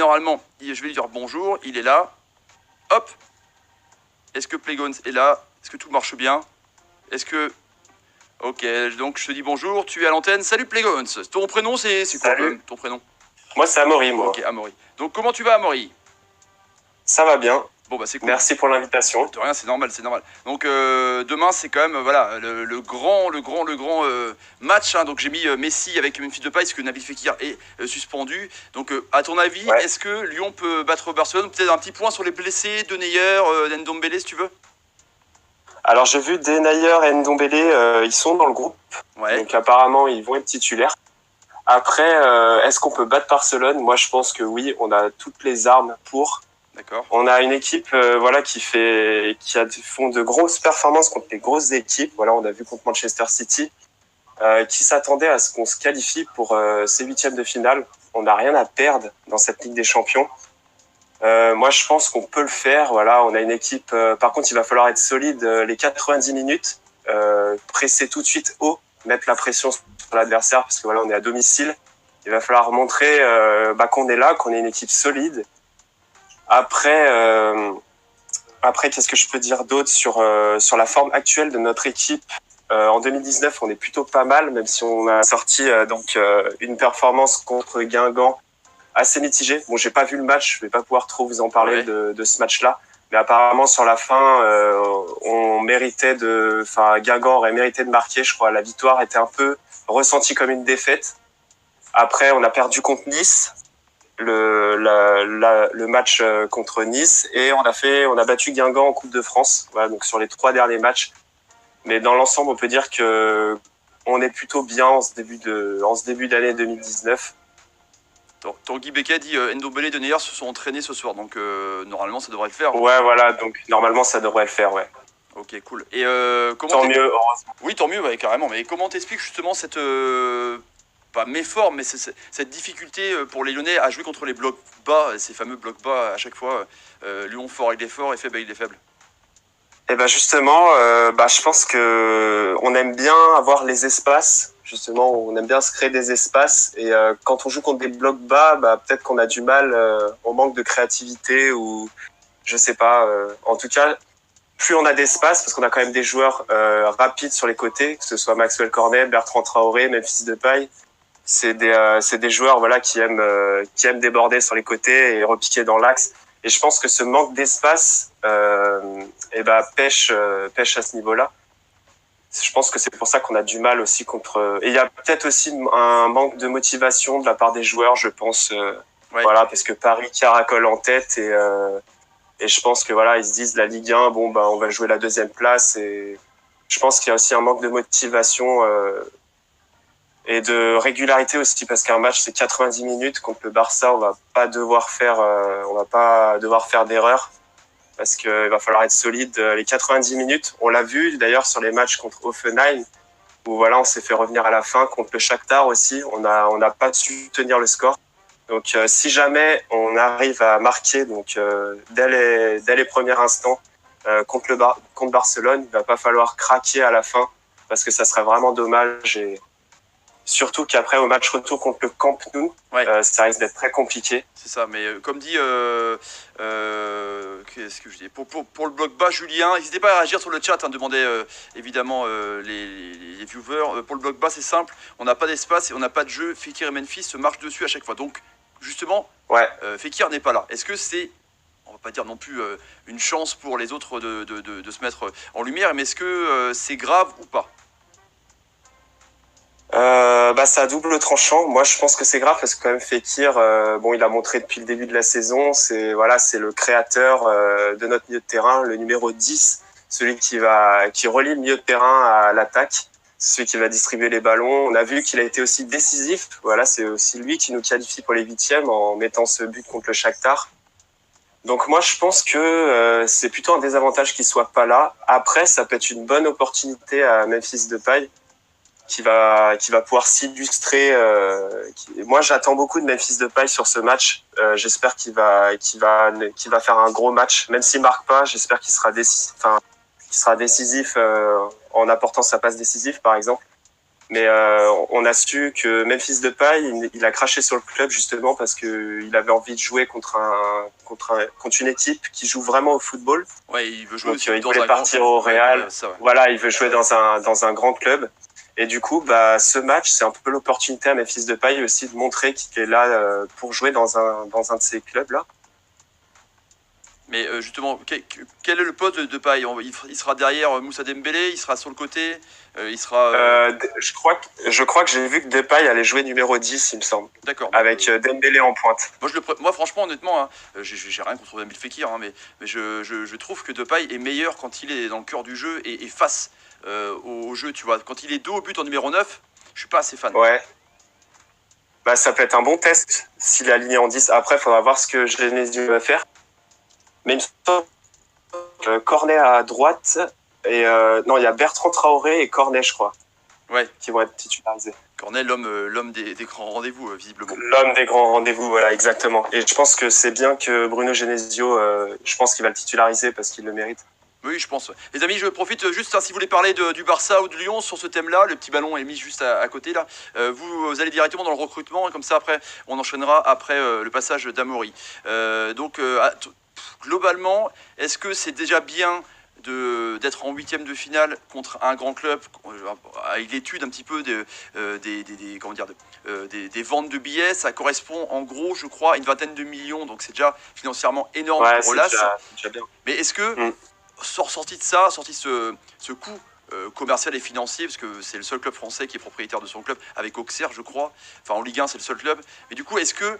normalement, je vais lui dire bonjour, il est là. Hop. Est-ce que Playgons est là? Est-ce que tout marche bien? Est-ce que... Ok, donc je te dis bonjour, tu es à l'antenne. Salut Playgons. Ton prénom, c'est quoi ton prénom? Moi, c'est Amaury, moi. Ok, Amaury. Donc comment tu vas, Amaury? Ça va bien. Bon, bah c'est cool. Merci pour l'invitation. De rien, c'est normal, c'est normal. Donc demain, c'est quand même voilà, le grand match. Hein. Donc j'ai mis Messi avec Memphis Depay, parce que Nabil Fekir est suspendu. Donc à ton avis, est-ce que Lyon peut battre Barcelone? Peut-être un petit point sur les blessés de Neuer, d'Ndombélé, si tu veux. Alors j'ai vu Denayer et Ndombélé, ils sont dans le groupe. Ouais. Donc apparemment, ils vont être titulaires. Après, est-ce qu'on peut battre Barcelone? Moi, je pense que oui, on a toutes les armes pour. D'accord. On a une équipe voilà, qui font de grosses performances contre les grosses équipes. Voilà, on a vu contre Manchester City, qui s'attendait à ce qu'on se qualifie pour ces huitièmes de finale. On n'a rien à perdre dans cette Ligue des Champions. Moi, je pense qu'on peut le faire. Voilà, on a une équipe. Par contre, il va falloir être solide les 90 minutes, presser tout de suite haut, mettre la pression sur l'adversaire parce que voilà, on est à domicile. Il va falloir montrer qu'on est là, qu'on est une équipe solide. Après, qu'est-ce que je peux dire d'autre sur la forme actuelle de notre équipe? En 2019, on est plutôt pas mal, même si on a sorti une performance contre Guingamp assez mitigée. Bon, j'ai pas vu le match, je vais pas pouvoir trop vous en parler de ce match-là, mais apparemment sur la fin, Guingamp aurait mérité de marquer. Je crois la victoire était un peu ressentie comme une défaite. Après, on a perdu contre Nice. Le match contre Nice et on a battu Guingamp en Coupe de France. Voilà, donc sur les 3 derniers matchs. Mais dans l'ensemble, on peut dire que on est plutôt bien en ce début d'année 2019. Tanguy Becquet dit Ndombélé et De Neuer se sont entraînés ce soir, donc normalement ça devrait le faire. Ouais, voilà, donc normalement ça devrait le faire, ouais. Ok, cool. Et comment tant mieux, heureusement. Oui, tant mieux, ouais, carrément. Mais comment t'expliques justement cette pas méforme, mais cette difficulté pour les Lyonnais à jouer contre les blocs bas, ces fameux blocs bas à chaque fois, Lyon fort il est fort et faible il est faible? Et ben justement, je pense que on aime bien avoir les espaces. Justement, on aime bien se créer des espaces. Et quand on joue contre des blocs bas, peut-être qu'on a du mal, on manque de créativité ou je sais pas. En tout cas, plus on a d'espace, parce qu'on a quand même des joueurs rapides sur les côtés, que ce soit Maxwell Cornet, Bertrand Traoré, Memphis Depay. C'est des joueurs voilà qui aiment déborder sur les côtés et repiquer dans l'axe. Et je pense que ce manque d'espace pêche à ce niveau-là. Je pense que c'est pour ça qu'on a du mal aussi contre. Et il y a peut-être aussi un manque de motivation de la part des joueurs, je pense. Voilà, parce que Paris caracole en tête et je pense que voilà, ils se disent la Ligue 1, on va jouer la 2e place. Et je pense qu'il y a aussi un manque de motivation. Et de régularité aussi, parce qu'un match c'est 90 minutes contre le Barça, on va pas devoir faire d'erreur, parce que va falloir être solide les 90 minutes. On l'a vu d'ailleurs sur les matchs contre Hoffenheim, où voilà, on s'est fait revenir à la fin. Contre le Shakhtar aussi, on n'a pas su tenir le score. Donc si jamais on arrive à marquer dès les premiers instants contre Barcelone, il va pas falloir craquer à la fin, parce que ça serait vraiment dommage. Et surtout qu'après, au match retour contre le Camp Nou, ça risque d'être très compliqué. C'est ça, mais comme dit, qu'est-ce que je dis pour le bloc bas, Julien, n'hésitez pas à réagir sur le chat, demandez évidemment les viewers. Pour le bloc bas, c'est simple, on n'a pas d'espace et on n'a pas de jeu. Fekir et Memphis se marchent dessus à chaque fois. Donc, justement, Fekir n'est pas là. Est-ce que c'est, on va pas dire non plus une chance pour les autres de se mettre en lumière, mais est-ce que c'est grave ou pas? C'est à double tranchant. Moi, je pense que c'est grave parce que quand même Fekir, il a montré depuis le début de la saison, c'est le créateur de notre milieu de terrain, le numéro 10, celui qui relie le milieu de terrain à l'attaque, celui qui va distribuer les ballons. On a vu qu'il a été aussi décisif. Voilà, c'est aussi lui qui nous qualifie pour les 8e en mettant ce but contre le Shakhtar. Donc moi, je pense que c'est plutôt un désavantage qu'il soit pas là. Après, ça peut être une bonne opportunité à Memphis Depay, qui va pouvoir s'illustrer. Moi, j'attends beaucoup de Memphis Depay sur ce match. J'espère qu'il va faire un gros match, même s'il marque pas. J'espère qu'il sera décisif en apportant sa passe décisive, par exemple. Mais on a su que Memphis Depay, il a craché sur le club justement parce que il avait envie de jouer contre une équipe qui joue vraiment au football. Ouais, il veut jouer Donc aussi il dans voulait un partir grand... au Real. Ouais, ça, ouais. Voilà, il veut jouer dans un grand club. Et du coup, bah, ce match, c'est un peu l'opportunité à Memphis Depay aussi de montrer qu'il est là pour jouer dans un de ces clubs-là. Mais justement, quel est le poste de Depay? Il sera derrière Moussa Dembélé, il sera sur le côté, il sera... Je crois que j'ai vu que Depay allait jouer numéro 10, il me semble. D'accord. Avec Dembélé en pointe. Moi, franchement, honnêtement, hein, j'ai rien contre Nabil Fekir, hein, mais je trouve que Depay est meilleur quand il est dans le cœur du jeu et face au jeu, tu vois. Quand il est dos au but en numéro 9, je suis pas assez fan. Ouais. Bah, ça peut être un bon test s'il est aligné en 10. Après, il faudra voir ce que Genesio va faire. Mais il me semble que Cornet à droite, et non, il y a Bertrand Traoré et Cornet, je crois, ouais, qui vont être titularisés. Cornet, l'homme des grands rendez-vous, visiblement. L'homme des grands rendez-vous, voilà, exactement. Et je pense que c'est bien que Bruno Genesio, je pense qu'il va le titulariser parce qu'il le mérite. Oui, je pense. Les amis, je profite juste, hein, si vous voulez parler du Barça ou de Lyon sur ce thème-là, le petit ballon est mis juste à côté là. Vous allez directement dans le recrutement et comme ça après, on enchaînera après le passage d'Amaury. Globalement, est-ce que c'est déjà bien d'être en huitième de finale contre un grand club avec l'étude un petit peu des ventes de billets? Ça correspond en gros, je crois, à une vingtaine de millions, donc c'est déjà financièrement énorme pour Olas. Déjà bien. Mais est-ce que sorti de ça, sorti ce coût commercial et financier, parce que c'est le seul club français qui est propriétaire de son club, avec Auxerre, je crois. Enfin, en Ligue 1, c'est le seul club. Mais du coup, est-ce que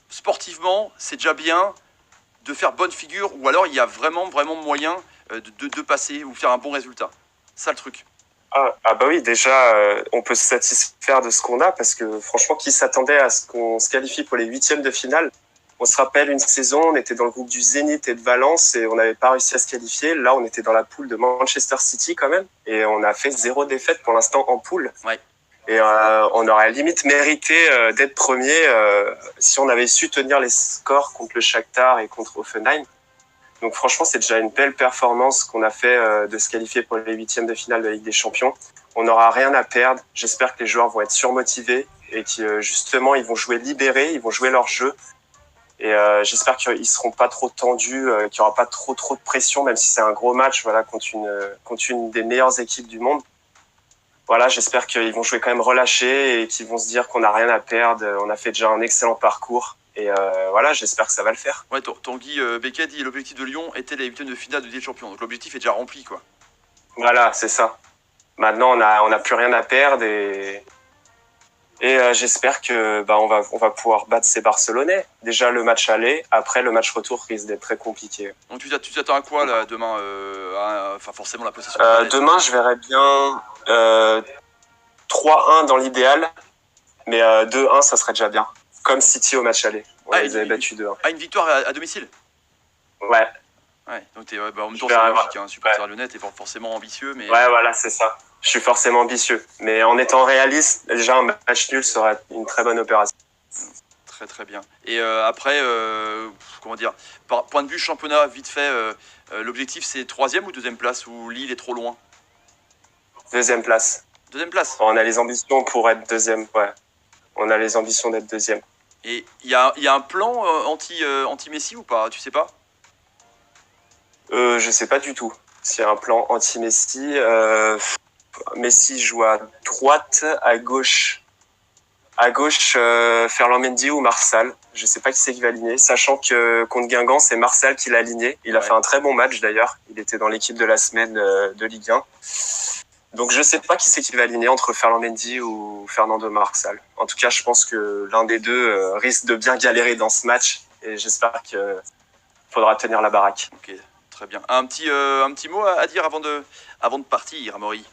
sportivement, c'est déjà bien de faire bonne figure, ou alors il y a vraiment moyen de passer ou faire un bon résultat? Ça, le truc. Ah bah oui, déjà, on peut se satisfaire de ce qu'on a, parce que franchement, qui s'attendait à ce qu'on se qualifie pour les huitièmes de finale? On se rappelle une saison, on était dans le groupe du Zénith et de Valence et on n'avait pas réussi à se qualifier. Là, on était dans la poule de Manchester City quand même et on a fait 0 défaite pour l'instant en poule. Ouais. Et on aurait limite mérité d'être premier si on avait su tenir les scores contre le Shakhtar et contre Hoffenheim. Donc franchement, c'est déjà une belle performance qu'on a fait de se qualifier pour les huitièmes de finale de la Ligue des Champions. On n'aura rien à perdre. J'espère que les joueurs vont être surmotivés et que justement, ils vont jouer libérés, ils vont jouer leur jeu. Et j'espère qu'ils seront pas trop tendus, qu'il y aura pas trop de pression, même si c'est un gros match, voilà, contre une des meilleures équipes du monde. Voilà, j'espère qu'ils vont jouer quand même relâchés et qu'ils vont se dire qu'on n'a rien à perdre. On a fait déjà un excellent parcours. Et voilà, j'espère que ça va le faire. Ouais, Tanguy Becquet dit l'objectif de Lyon était les huitièmes de finale de Ligue des Champions. Donc l'objectif est déjà rempli, quoi. Voilà, c'est ça. Maintenant, on n'a plus rien à perdre et j'espère que on va pouvoir battre ces Barcelonais. Déjà le match aller, après le match retour risque d'être très compliqué. Donc tu t'attends à quoi là demain? Enfin forcément la possession. Demain je verrais bien 3-1 dans l'idéal, mais 2-1 ça serait déjà bien. Comme City au match aller, on les avait battus 2-1. Ah, une victoire à domicile? Ouais. Ouais, donc en même temps c'est logique, hein, supporter lyonnais, t'es forcément ambitieux, mais... Ouais, voilà, c'est ça. Je suis forcément ambitieux. Mais en étant réaliste, déjà un match nul serait une très bonne opération. Très très bien. Et après, comment dire, point de vue championnat, vite fait, l'objectif c'est troisième ou deuxième place, ou Lille est trop loin? Deuxième place. Deuxième place. On a les ambitions pour être deuxième, ouais. On a les ambitions d'être deuxième. Et il y a un plan anti-Messi ou pas? Tu sais pas? Je sais pas du tout s'il y a un plan anti-Messi. Messi joue à droite, à gauche. À gauche, Ferland Mendy ou Marsal. Je sais pas qui c'est qui va aligner, sachant que contre Guingamp, c'est Marsal qui l'a aligné. Il a fait un très bon match d'ailleurs. Il était dans l'équipe de la semaine de Ligue 1. Donc je sais pas qui c'est qui va aligner entre Ferland Mendy ou Fernando Marsal. En tout cas, je pense que l'un des deux risque de bien galérer dans ce match. Et j'espère qu'il faudra tenir la baraque. Ok, très bien. Un petit mot à dire avant de partir, Amaury?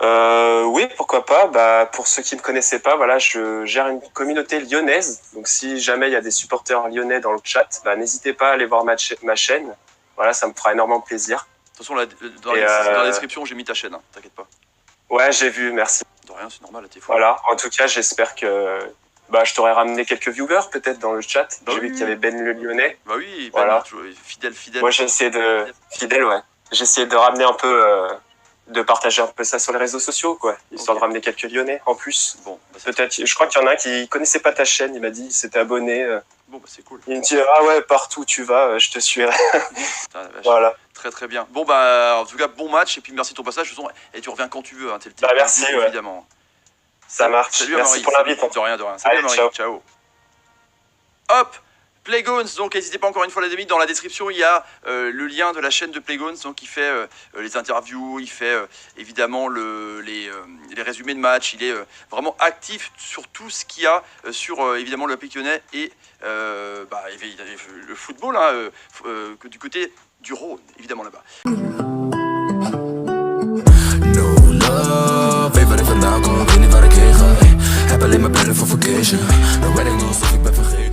Oui, pourquoi pas. Pour ceux qui ne me connaissaient pas, voilà, je gère une communauté lyonnaise. Donc, si jamais il y a des supporters lyonnais dans le chat, n'hésitez pas à aller voir ma chaîne. Voilà, ça me fera énormément plaisir. De toute façon, dans la description, j'ai mis ta chaîne, hein, t'inquiète pas. Ouais, j'ai vu, merci. De rien, c'est normal, t'es fou. Voilà, en tout cas, j'espère que je t'aurais ramené quelques viewers peut-être dans le chat. J'ai vu qu'il y avait Ben le Lyonnais. Bah oui, Ben, voilà. fidèle. Moi, j'ai essayé de... Fidèle, ouais. J'ai essayé de ramener un peu de partager un peu ça sur les réseaux sociaux, quoi, histoire de ramener quelques Lyonnais en plus. Bon, bah, c'est Peut-être, je crois qu'il y en a un qui connaissait pas ta chaîne, il m'a dit, il s'était abonné. bon, bah, c'est cool. Il me dit, ah ouais, partout où tu vas, je te suivrai. Putain, la vache. Voilà. Très très bien. Bon bah en tout cas bon match et puis merci de ton passage. De toute façon, et tu reviens quand tu veux. Hein, Bah, merci, ouais. évidemment. Ça marche. Salut Merci Amaury. pour l'invite. De rien, de rien. Salut Allez, Amaury. Ciao. Hop, Playgones, donc n'hésitez pas encore une fois les amis, dans la description il y a le lien de la chaîne de Playgones, donc il fait les interviews, il fait évidemment les résumés de match, il est vraiment actif sur tout ce qu'il y a sur évidemment le Olympique Lyonnais et le football hein, du côté du Rhône, évidemment là-bas. Weet wat ik vandaan kom, weet niet waar ik heen ga. Heb alleen maar plannen voor vacation. Nou weet ik nog of ik ben vergeten.